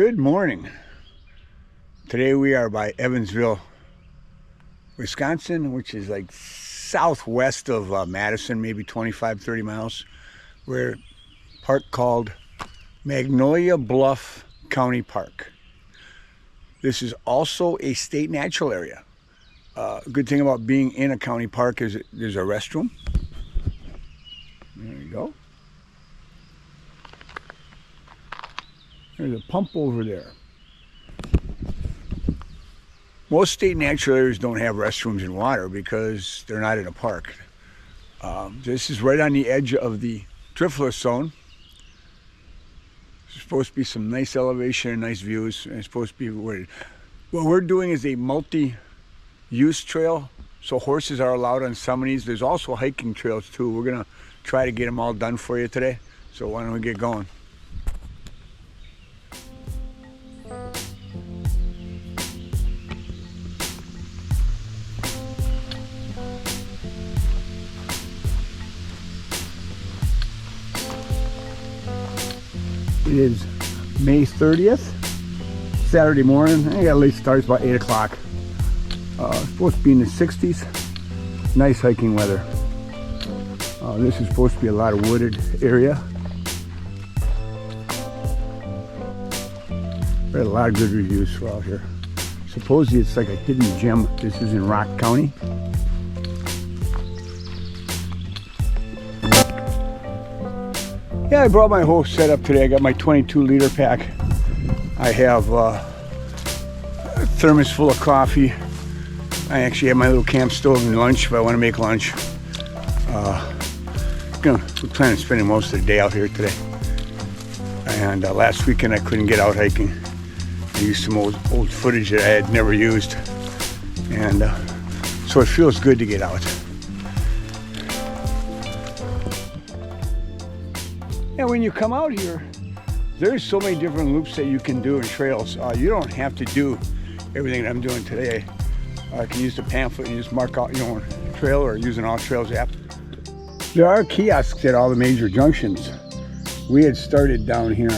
Good morning. Today we are by Evansville, Wisconsin, which is like southwest of Madison, maybe 25-30 miles. We're a park called Magnolia Bluff County Park. This is also a state natural area. Good thing about being in a county park is there's a restroom. There you go. There's a pump over there. Most state natural areas don't have restrooms and water because they're not in a park. This is right on the edge of the Driftless zone. There's supposed to be some nice elevation and nice views. And it's supposed to be what we're doing is a multi-use trail. So horses are allowed on some of these. There's also hiking trails too. We're gonna try to get them all done for you today. So why don't we get going? It is May 30th, Saturday morning. I got late starts about 8 o'clock. Supposed to be in the 60s. Nice hiking weather. This is supposed to be a lot of wooded area. We had a lot of good reviews for out here. Supposedly it's like a hidden gem. This is in Rock County. Yeah, I brought my whole setup today. I got my 22-liter pack. I have a thermos full of coffee. I actually have my little camp stove and lunch if I want to make lunch. We're planning on spending most of the day out here today. And last weekend I couldn't get out hiking. I used some old footage that I had never used. And so it feels good to get out. And when you come out here, there's so many different loops that you can do and trails. You don't have to do everything that I'm doing today. You can use the pamphlet and just mark out your own trail or use an AllTrails app. There are kiosks at all the major junctions. We had started down here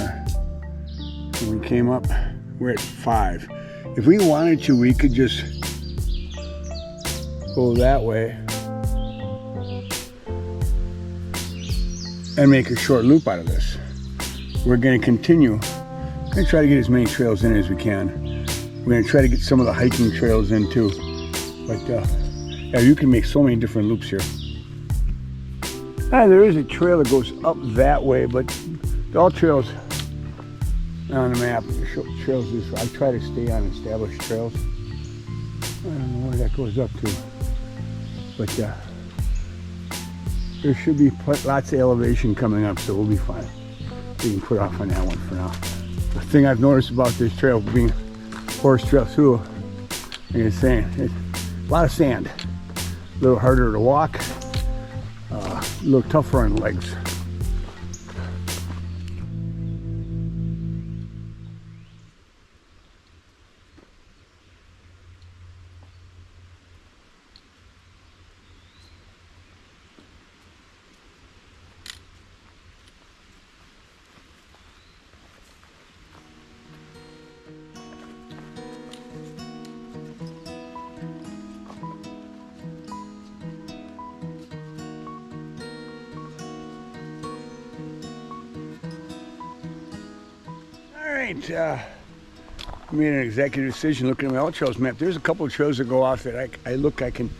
when we came up. We're at 5. If we wanted to, we could just go that way and make a short loop out of this. We're going to continue. We're going to try to get as many trails in as we can. We're going to try to get some of the hiking trails in too. But yeah, you can make so many different loops here. There is a trail that goes up that way, but the AllTrails on the map show trails this. I try to stay on established trails. I don't know where that goes up to, but there should be lots of elevation coming up, so we'll be fine. We can put off on that one for now. The thing I've noticed about this trail being horse trail too, like I was saying, it's a lot of sand. A little harder to walk, a little tougher on legs. I made an executive decision looking at my AllTrails map. There's a couple of trails that go off that I can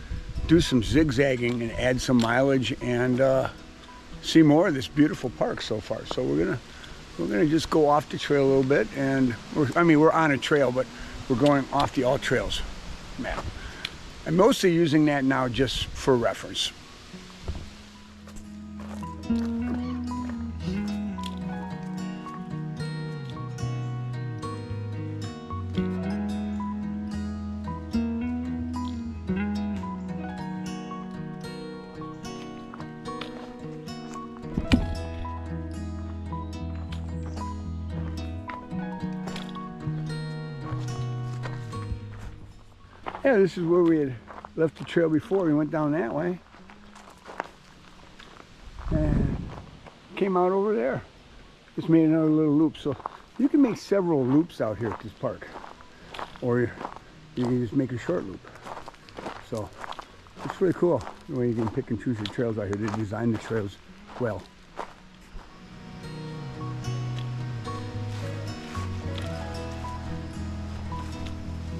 do some zigzagging and add some mileage and see more of this beautiful park so far. So we're gonna just go off the trail a little bit, and we're on a trail, but we're going off the AllTrails map. I'm mostly using that now just for reference. Yeah, this is where we had left the trail before. We went down that way and came out over there. Just made another little loop. So You can make several loops out here at this park, or you can just make a short loop. So it's really cool the way you can pick and choose your trails out here. They design the trails well.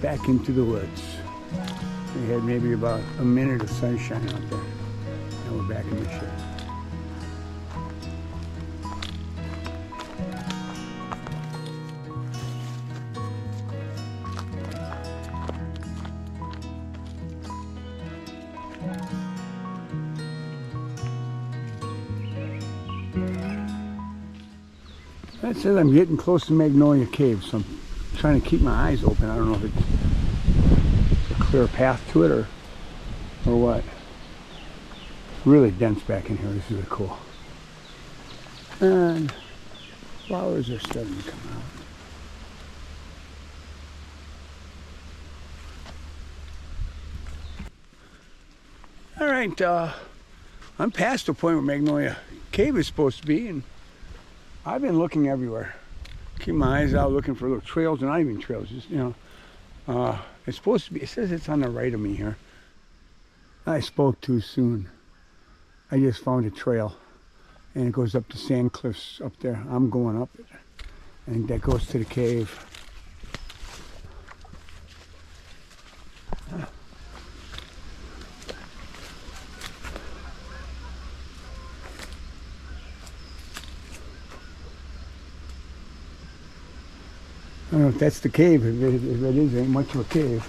Back into the woods. We had maybe about a minute of sunshine out there, and we're back in the shade. That says I'm getting close to Magnolia Cave, so I'm trying to keep my eyes open. I don't know if it's a clear path to it or what. Really dense back in here. This is really cool. And flowers are starting to come out. All right, I'm past the point where Magnolia Cave is supposed to be, and I've been looking everywhere. Keep my eyes out looking for little trails, and not even trails, just, you know. It's supposed to be, it says it's on the right of me here. I spoke too soon. I just found a trail, and it goes up the sand cliffs up there. I'm going up it, and that goes to the cave. I don't know if that's the cave. If it is, it ain't much of a cave.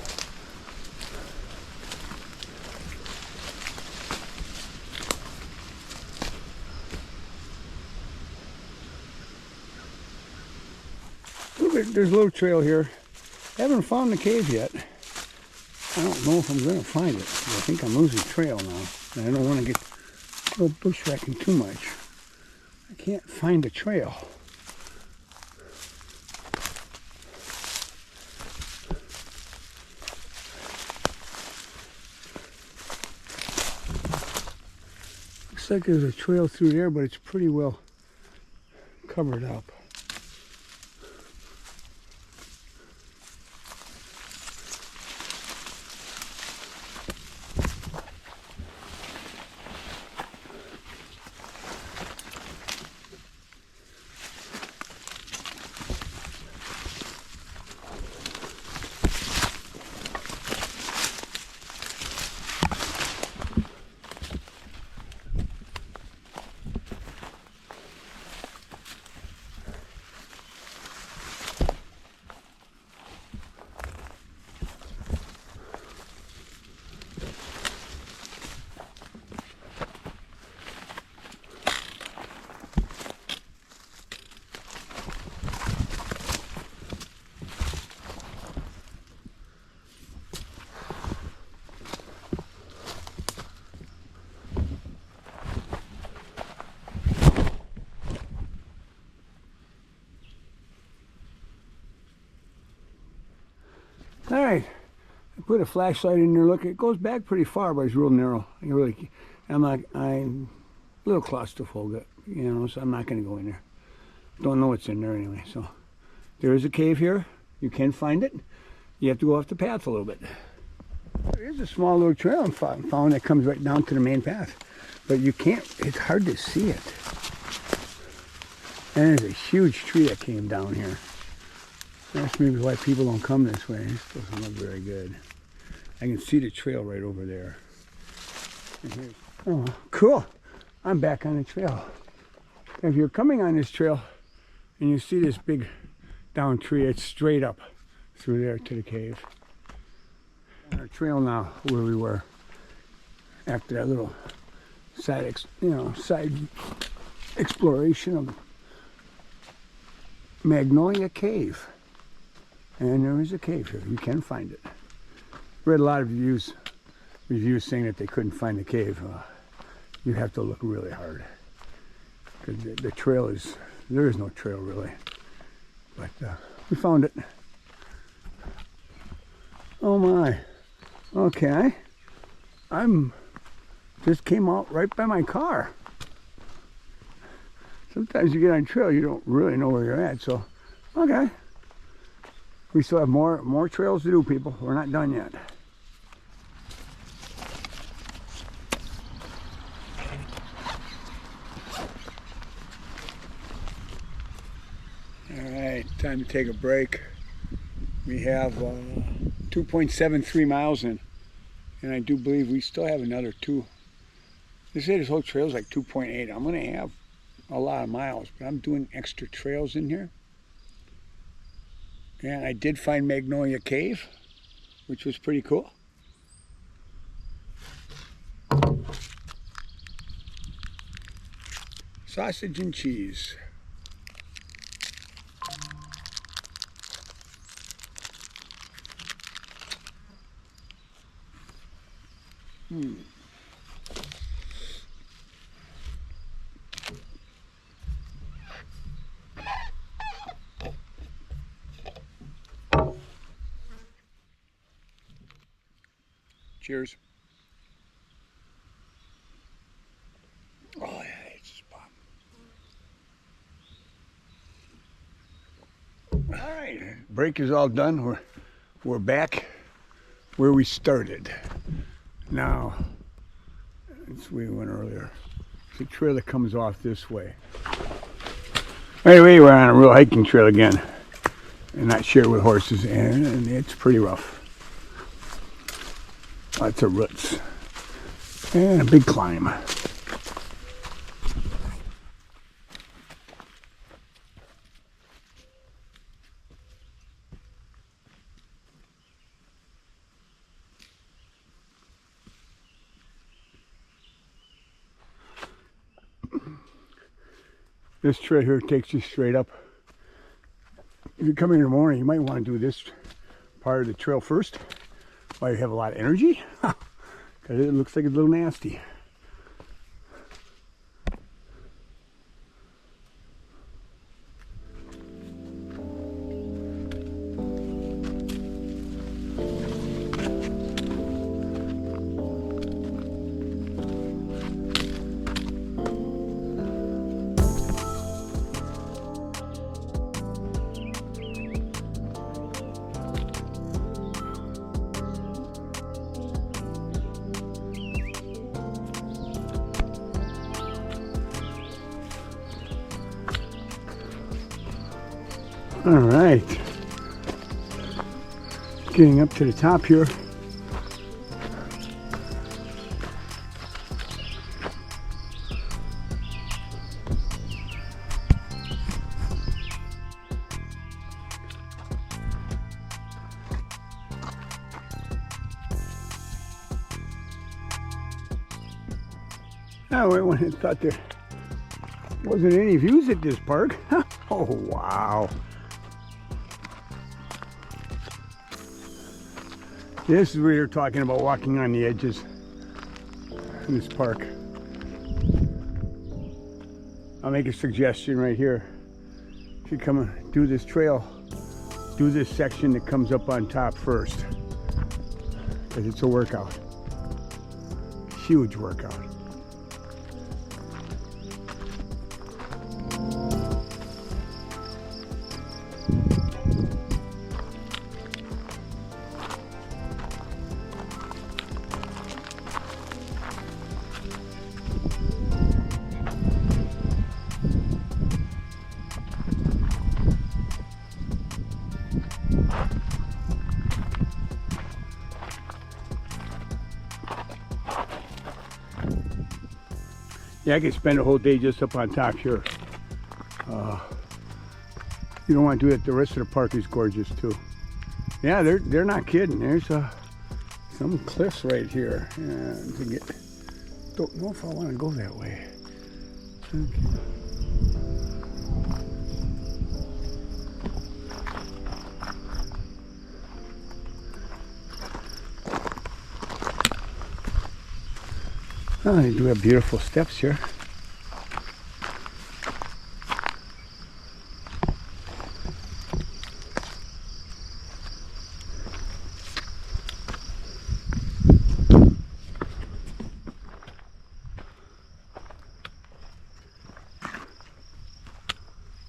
There's a little trail here. Haven't found the cave yet. I don't know if I'm going to find it. I think I'm losing trail now. And I don't want to get bushwhacking too much. I can't find the trail. Looks like there's a trail through there, but it's pretty well covered up. All right, I put a flashlight in there. Look, it goes back pretty far, but it's real narrow. I'm a little claustrophobic, you know, so I'm not going to go in there. Don't know what's in there anyway. So there is a cave here. You can find it. You have to go off the path a little bit. There is a small little trail I found that comes right down to the main path, but you can't. It's hard to see it. And there's a huge tree that came down here. That's maybe why people don't come this way. This doesn't look very good. I can see the trail right over there. Oh, cool. I'm back on the trail. If you're coming on this trail and you see this big down tree, it's straight up through there to the cave. On our trail now, where we were after that little side exploration of Magnolia Cave. And there is a cave here. You can find it. Read a lot of reviews saying that they couldn't find the cave. You have to look really hard. Because the trail is, there is no trail really. But we found it. Oh my. Okay. Just came out right by my car. Sometimes you get on trail, you don't really know where you're at. So Okay. We still have more trails to do, people. We're not done yet. All right, time to take a break. We have 2.73 miles in, and I do believe we still have another 2. They say this whole trail is like 2.8. I'm going to have a lot of miles, but I'm doing extra trails in here. And I did find Magnolia Cave, which was pretty cool. Sausage and cheese. Cheers. Oh yeah, it's just pop. All right, break is all done. We're back where we started. Now, that's where we went earlier. It's a trail that comes off this way. Anyway, we're on a real hiking trail again, and not shared with horses, and it's pretty rough. Lots of roots and a big climb. This trail here takes you straight up. If you come here in the morning, you might want to do this part of the trail first while you have a lot of energy, because it looks like it's a little nasty. All right, getting up to the top here. Oh, I thought there wasn't any views at this park. Oh, wow. This is where you're talking about walking on the edges in this park. I'll make a suggestion right here. If you come and do this trail, do this section that comes up on top first, because it's a workout. Huge workout. Yeah, I could spend a whole day just up on top here. You don't want to do it. The rest of the park is gorgeous too. Yeah, they're not kidding. There's some cliffs right here. And to get, don't know if I want to go that way. Okay. Oh, they do have beautiful steps here.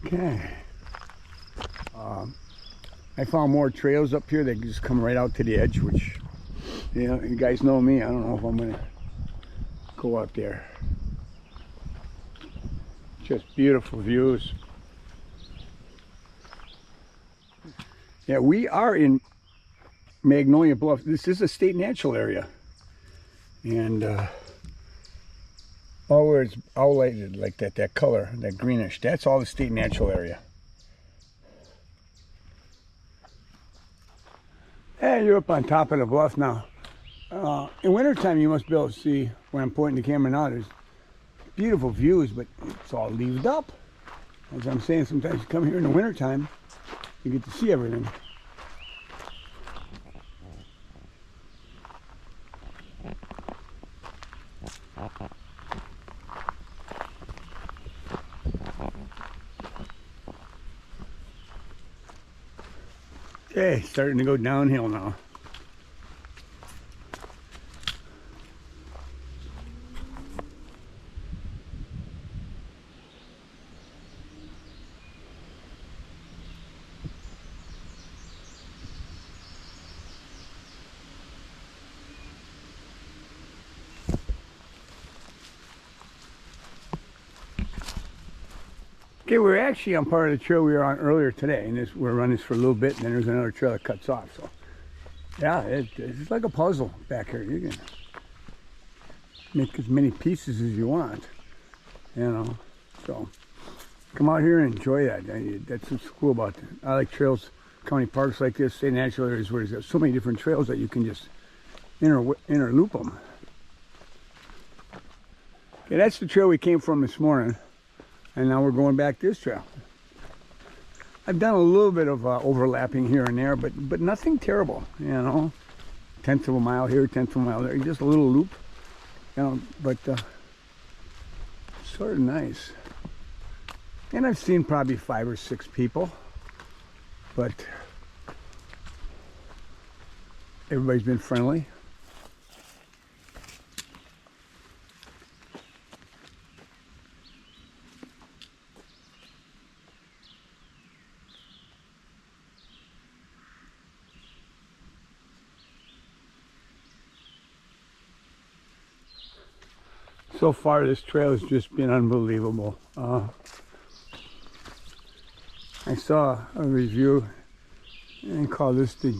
Okay. I found more trails up here that just come right out to the edge, which, you know, you guys know me. I don't know if I'm gonna go up there. Just beautiful views. Yeah, we are in Magnolia Bluff. This is a state natural area. And all where it's outlighted like that color, that greenish, that's all the state natural area. Hey, you're up on top of the bluff now. In wintertime, you must be able to see where I'm pointing the camera now. There's beautiful views, but it's all leaved up. As I'm saying, sometimes you come here in the wintertime, you get to see everything. Okay, starting to go downhill now. Okay, we're actually on part of the trail we were on earlier today, and we're running this for a little bit, and then there's another trail that cuts off. So, yeah, it's like a puzzle back here. You can make as many pieces as you want, you know. So, come out here and enjoy that. That's what's cool about it. I like trails, county parks like this, state natural areas where there's so many different trails that you can just interloop them. Okay, that's the trail we came from this morning. And now we're going back this trail. I've done a little bit of overlapping here and there, but nothing terrible, you know. 1/10 of a mile here, 1/10 of a mile there, just a little loop, you know, but sort of nice. And I've seen probably 5 or 6 people, but everybody's been friendly. So far, this trail has just been unbelievable. I saw a review and called this the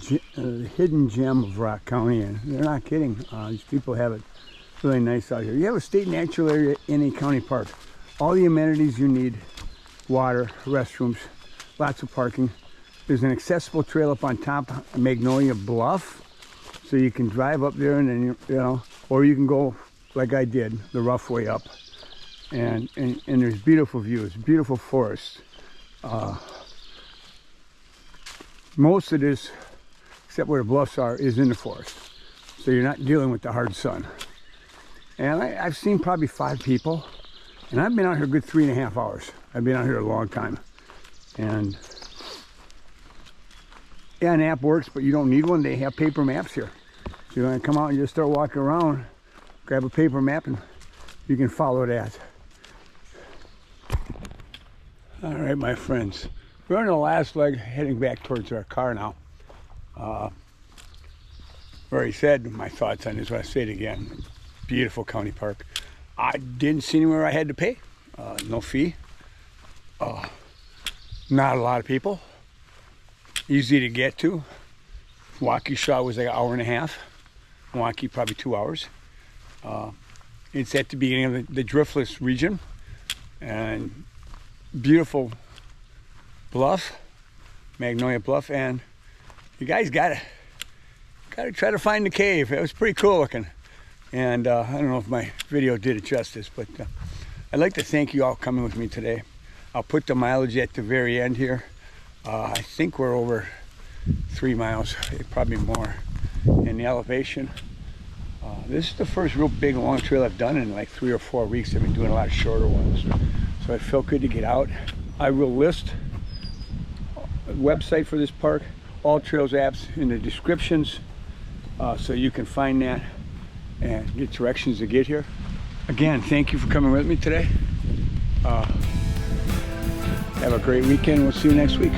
hidden gem of Rock County, and they're not kidding. These people have it really nice out here. You have a state natural area in a county park. All the amenities you need: water, restrooms, lots of parking. There's an accessible trail up on top of Magnolia Bluff, so you can drive up there and then you know, or you can go like I did, the rough way up, and there's beautiful views, beautiful forests. Most of this, except where the bluffs are, is in the forest, so you're not dealing with the hard sun. And I've seen probably 5 people, and I've been out here a good 3.5 hours. I've been out here a long time, and yeah, an app works, but you don't need one. They have paper maps here, so you're gonna come out and just start walking around. Grab a paper map and you can follow that. All right, my friends. We're on the last leg heading back towards our car now. Already said my thoughts on this, but I say it again. Beautiful county park. I didn't see anywhere I had to pay. No fee. Not a lot of people. Easy to get to. Waukesha was like 1.5 hours. Milwaukee probably 2 hours. It's at the beginning of the Driftless region, and beautiful bluff, Magnolia Bluff, and you guys gotta try to find the cave. It was pretty cool looking, and I don't know if my video did it justice, but I'd like to thank you all coming with me today. I'll put the mileage at the very end here. I think we're over 3 miles, probably more, in the elevation. This is the first real big long trail I've done in like 3 or 4 weeks. I've been doing a lot of shorter ones, so it felt good to get out. I will list a website for this park, AllTrails apps, in the descriptions, so you can find that and get directions to get here. Again, thank you for coming with me today. Have a great weekend. We'll see you next week.